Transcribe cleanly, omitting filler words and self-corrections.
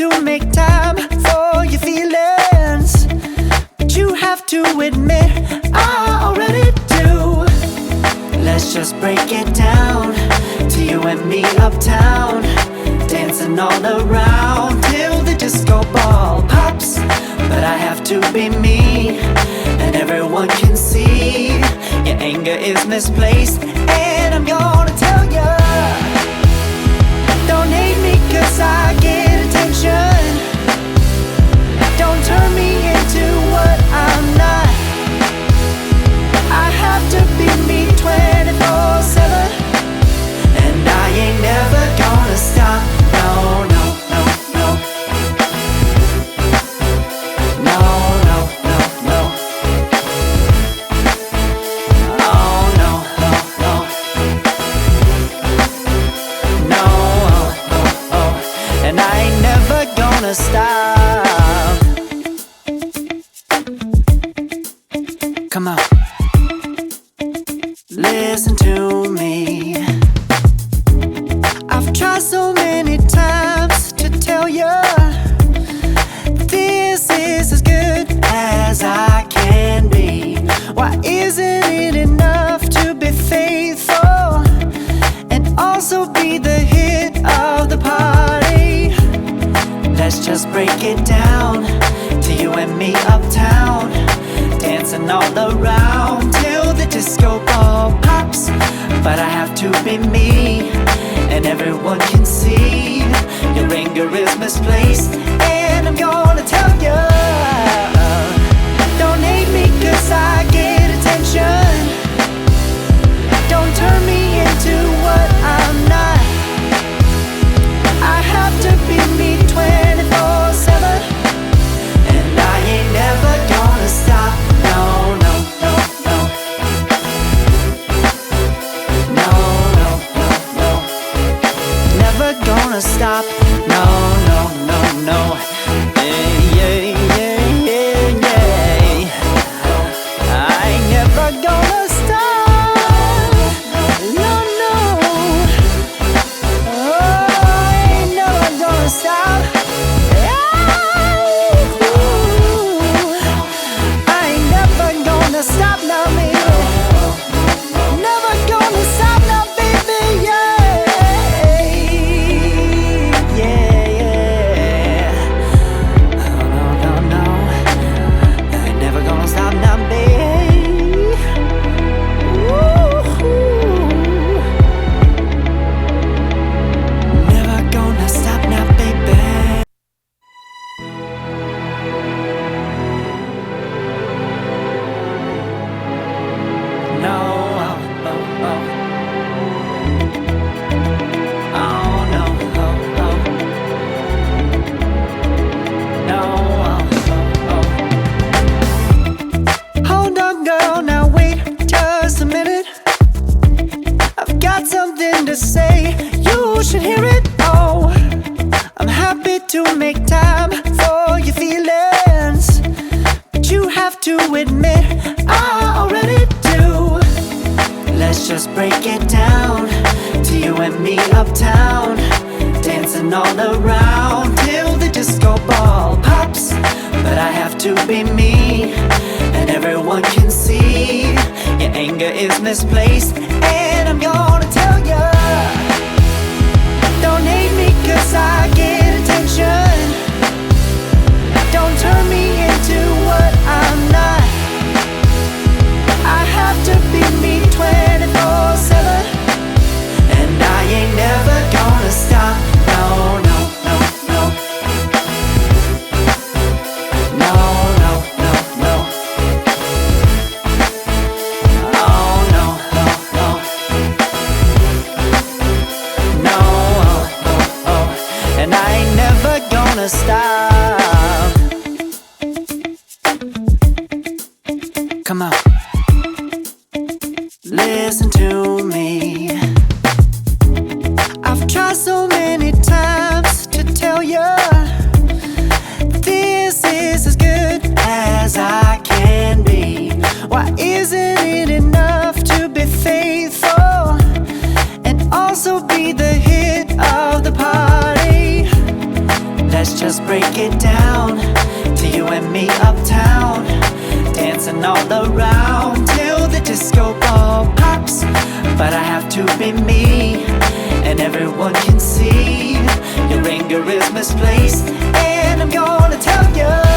to make time for your feelings, but you have to admit I already do. Let's just break it down to you and me uptown, dancing all around till the disco ball pops. But I have to be me, and everyone can see your anger is misplaced. And I'm gonna tell ya, don't hate me 'cause I get attention. Don't turn me into what I'm not. I have to be me 24/7, and I ain't never gonna stop. No, no, no, no. No, no, no, no. Oh, no, no, no. No, oh, oh, oh. And I ain't never gonna stop. Come on, listen to me. I've tried so many times to tell you this is as good as I can be. Why isn't it enough to be faithful and also be the hit of the party? Let's just break it down to you and me uptown, dancing all around till the disco ball pops. But I have to be me, and everyone can see your anger is misplaced. And I'm gonna tell ya, don't hate me 'cause I get attention. Don't turn me into what I'm not. I have to be me 24/7, and I ain't never gonna stop. No, no, no, no. No, no, no, no. Never gonna stop. No, no, no, no. Yeah, yeah, yeah, yeah, yeah. I ain't never gonna stop. No, no. Oh, I ain't never gonna stop. I ain't never gonna stop now, baby. Never gonna stop now, baby. Yeah, yeah, yeah. No, no, no, no. I ain't never gonna stop now, baby. Woo-hoo. Never gonna stop now, baby. No, oh, oh, oh. Oh, no, oh, oh. No, oh, oh, oh. Hold on, girl, now wait just a minute. I've got something to say, you should hear it. Oh, I'm happy to make time for your feelings, but you have to admit I already do. Let's just break it down to you and me uptown, dancing all around till the disco ball pops. But I have to be me, and everyone can see your anger is misplaced. And I'm gonna tell ya, don't hate me 'cause I get attention. Don't turn me into what I'm not. I have to be me 24/7, and I ain't never gonna stop. No, no, no, no. No, no, no, no. Oh, no, no, no. No, oh, oh, oh. And I ain't never gonna stop. Come on, listen to me. I've tried so many times to tell you this is as good as I can be. Why isn't it enough to be faithful and also be the hit of the party? let's just break it down. To you and me uptown, dancing all around till the disco ball pops. But I have to be me, and everyone can see your anger is misplaced. And I'm gonna tell you